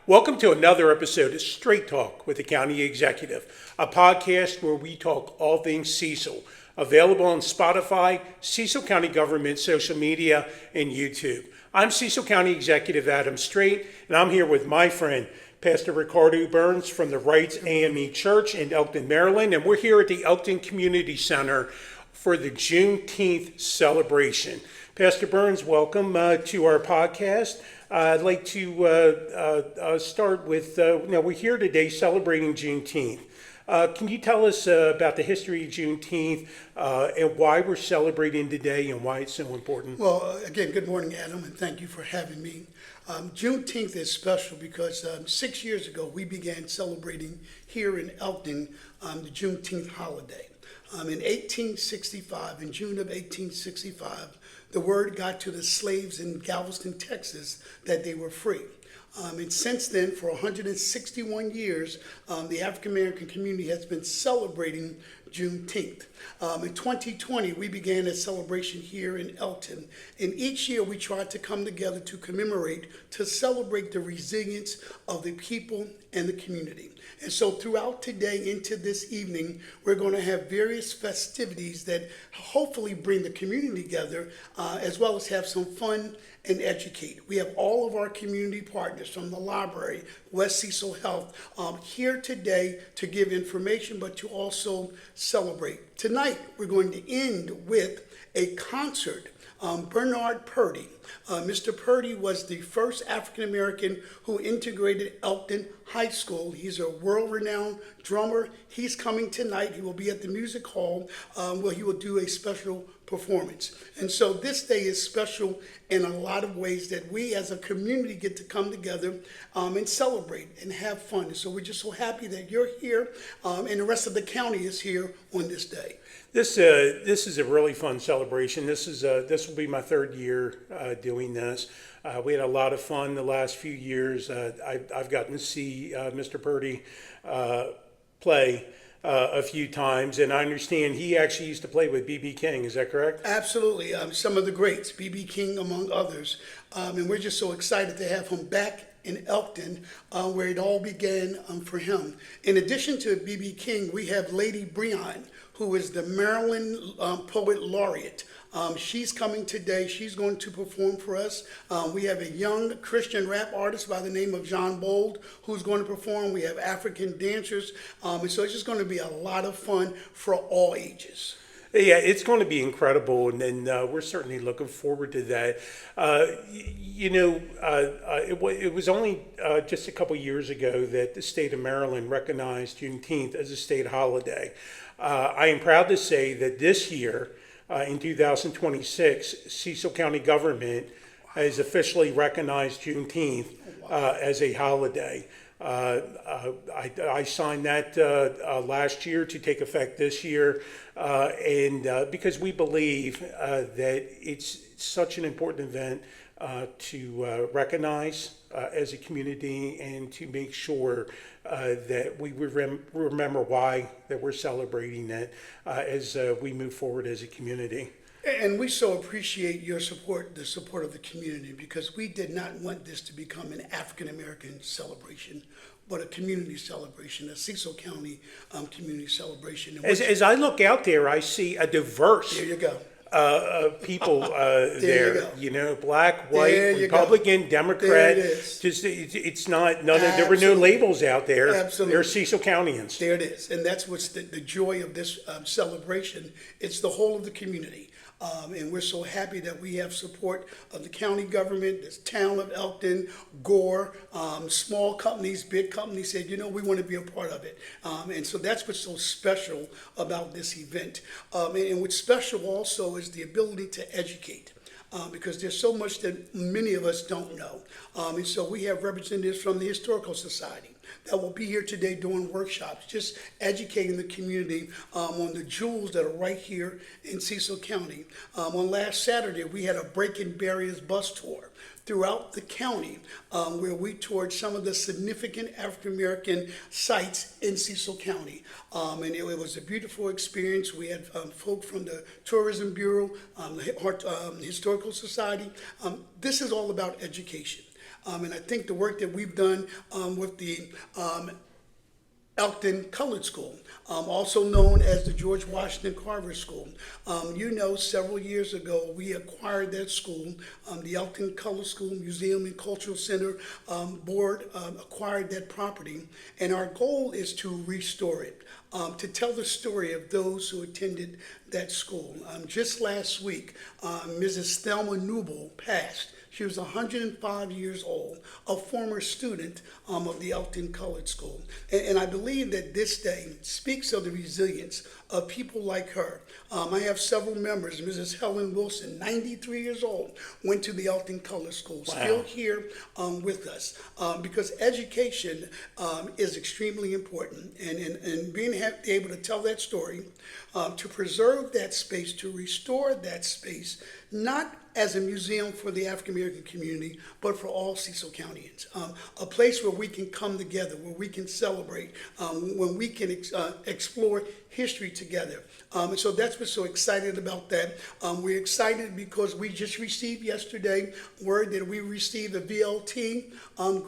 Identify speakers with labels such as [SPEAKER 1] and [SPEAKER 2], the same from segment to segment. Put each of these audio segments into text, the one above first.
[SPEAKER 1] Welcome to another episode of Streight Talk with the County Executive, a podcast where we talk all things Cecil. Available on Spotify, Cecil County Government, social media, and YouTube. I'm Cecil County Executive Adam Streight, and I'm here with my friend, Pastor Ricardo Bruns from the Wright AME Church in Elkton, Maryland, and we're here at the Elkton Community Center for the Juneteenth celebration. Pastor Bruns, welcome to our podcast. I'd like to start with, we're here today celebrating Juneteenth. Can you tell us about the history of Juneteenth and why we're celebrating today and why it's so important?
[SPEAKER 2] Well, again, good morning, Adam, and thank you for having me. Juneteenth is special because 6 years ago we began celebrating here in Elkton the Juneteenth holiday. In 1865, in June of 1865, the word got to the slaves in Galveston, Texas, that they were free. And since then, for 161 years, the African American community has been celebrating Juneteenth. In 2020, we began a celebration here in Elkton. And each year we try to come together to commemorate, to celebrate the resilience of the people and the community. And so throughout today into this evening, we're going to have various festivities that hopefully bring the community together, as well as have some fun and educate. We have all of our community partners from the library, West Cecil Health, here today to give information, but to also celebrate. Tonight, we're going to end with a concert. Bernard Purdy. Mr. Purdy was the first African American who integrated Elkton High School. He's a world-renowned drummer. He's coming tonight. He will be at the music hall where he will do a special performance. And so this day is special in a lot of ways that we as a community get to come together and celebrate and have fun. And so we're just so happy that you're here and the rest of the county is here on this day.
[SPEAKER 1] This is a really fun celebration. This will be my third year doing this. We had a lot of fun the last few years. I've gotten to see Mr. Purdy play a few times, and I understand he actually used to play with B.B. King. Is that correct?
[SPEAKER 2] Absolutely. Some of the greats, B.B. King among others. And we're just so excited to have him back in Elkton, where it all began for him. In addition to B.B. King, we have Lady Breon, who is the Maryland Poet Laureate. She's coming today. She's going to perform for us. We have a young Christian rap artist by the name of John Bold who's going to perform. We have African dancers. And so it's just going to be a lot of fun for all ages.
[SPEAKER 1] Yeah, it's going to be incredible, and we're certainly looking forward to that. It was only just a couple years ago that the state of Maryland recognized Juneteenth as a state holiday. I am proud to say that this year, in 2026, Cecil County government has officially recognized Juneteenth as a holiday. I signed that last year to take effect this year, and because we believe that it's such an important event to recognize as a community and to make sure that we remember why that we're celebrating it as we move forward as a community.
[SPEAKER 2] And we so appreciate your support, the support of the community, because we did not want this to become an African American celebration, but a community celebration, a Cecil County community celebration.
[SPEAKER 1] As I look out there, I see a diverse
[SPEAKER 2] there you go.
[SPEAKER 1] People
[SPEAKER 2] there.
[SPEAKER 1] You know, black, white, Republican, Democrat. There it is. Just it's not there were no labels out there.
[SPEAKER 2] Absolutely.
[SPEAKER 1] They're Cecil Countyans.
[SPEAKER 2] There it is, and that's what's the joy of this celebration. It's the whole of the community. And we're so happy that we have support of the county government, this town of Elkton, Gore, small companies, big companies said, we want to be a part of it. And so that's what's so special about this event. And what's special also is the ability to educate. Because there's so much that many of us don't know. And so we have representatives from the Historical Society that will be here today doing workshops, just educating the community on the jewels that are right here in Cecil County. On last Saturday, we had a Breaking Barriers bus tour throughout the county where we toured some of the significant African American sites in Cecil County. And it was a beautiful experience. We had folk from the Tourism Bureau, the Historical Society. This is all about education. And I think the work that we've done with the Elkton Colored School, also known as the George Washington Carver School. Several years ago, we acquired that school. The Elkton Colored School Museum and Cultural Center Board acquired that property, and our goal is to restore it, to tell the story of those who attended that school. Just last week, Mrs. Thelma Newell passed. She was 105 years old, a former student of the Elkton Colored School. And I believe that this day speaks of the resilience of people like her. I have several members. Mrs. Helen Wilson, 93 years old, went to the Elkton Colored School, still here with us, because education is extremely important. And being able to tell that story, to preserve that space, to restore that space, not as a museum for the African American community, but for all Cecil Countyans. A place where we can come together, where we can celebrate, when we can explore history together. And so that's what's so excited about that. We're excited because we just received yesterday word that we received a VLT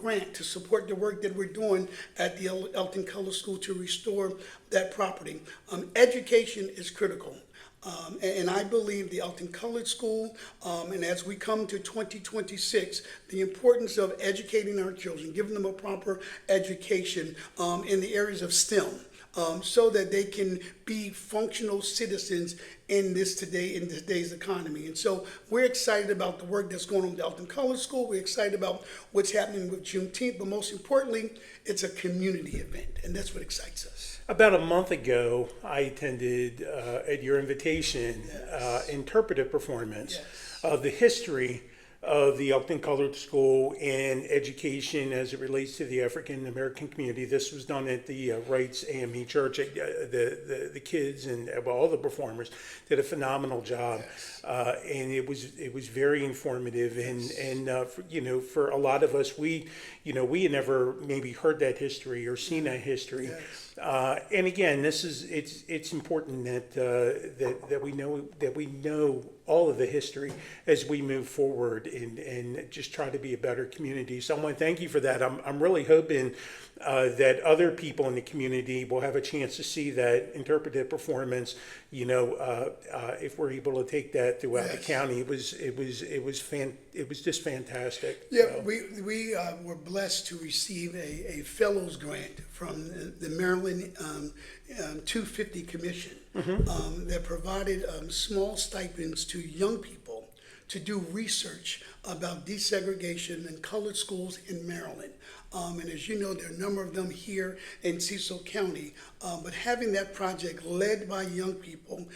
[SPEAKER 2] grant to support the work that we're doing at the Elkton Colored School to restore that property. Education is critical. And I believe the Elkton Colored School, and as we come to 2026, the importance of educating our children, giving them a proper education in the areas of STEM, so that they can be functional citizens in today's economy. And so we're excited about the work that's going on with the Elkton Colored School. We're excited about what's happening with Juneteenth, but most importantly, it's a community event, and that's what excites us.
[SPEAKER 1] About a month ago, I attended, at your invitation, interpretive performance of the history of the Elkton Colored School and education as it relates to the African American community. This was done at the Wright's AME Church. The kids and all the performers did a phenomenal job, and it was very informative. And for a lot of us, we had never maybe heard that history or seen that history. And again, it's important that we know all of the history as we move forward and just try to be a better community. So I want to thank you for that. I'm really hoping that other people in the community will have a chance to see that interpretive performance. If we're able to take that throughout the county, it was just fantastic.
[SPEAKER 2] Yeah, so. We were blessed to receive a fellows grant from the Maryland 250 Commission that provided small stipends to young people to do research about desegregation in colored schools in Maryland. And as you know, there are a number of them here in Cecil County, but having that project led by young people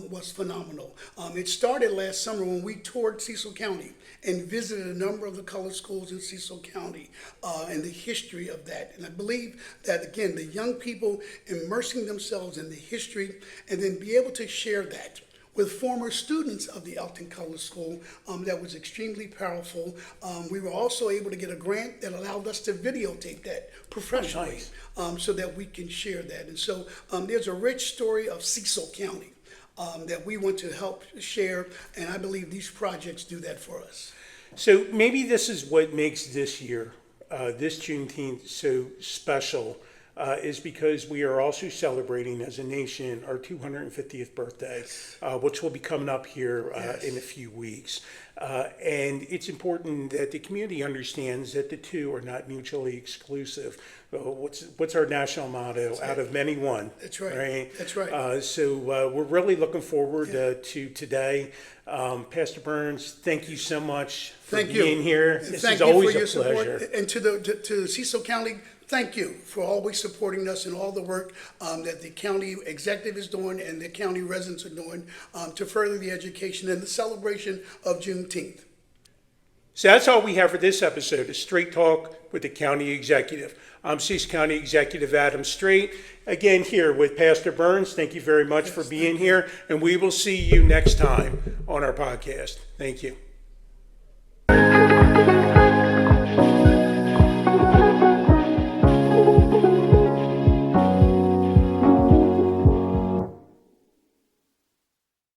[SPEAKER 2] was phenomenal. It started last summer when we toured Cecil County and visited a number of the colored schools in Cecil County and the history of that. And I believe that, again, the young people immersing themselves in the history and then be able to share that with former students of the Elkton Colored School, that was extremely powerful. We were also able to get a grant that allowed us to videotape that professionally, so that we can share that. And so there's a rich story of Cecil County that we want to help share, and I believe these projects do that for us.
[SPEAKER 1] So maybe this is what makes this year, this Juneteenth, so special. Is because we are also celebrating as a nation our 250th birthday, which will be coming up here in a few weeks. And it's important that the community understands that the two are not mutually exclusive. What's our national motto? That's out of many, one.
[SPEAKER 2] That's right.
[SPEAKER 1] Right?
[SPEAKER 2] That's right.
[SPEAKER 1] So we're really looking forward to today. Pastor Bruns, thank you so much for being here. This is always a pleasure.
[SPEAKER 2] Support. And to Cecil County, thank you for always supporting us and all the work that the county executive is doing and the county residents are doing to further the education and the celebration of Juneteenth.
[SPEAKER 1] So that's all we have for this episode of Straight Talk with the County Executive. I'm Cecil County Executive Adam Streight, again here with Pastor Bruns. Thank you very much for being here, and we will see you next time on our podcast. Thank you.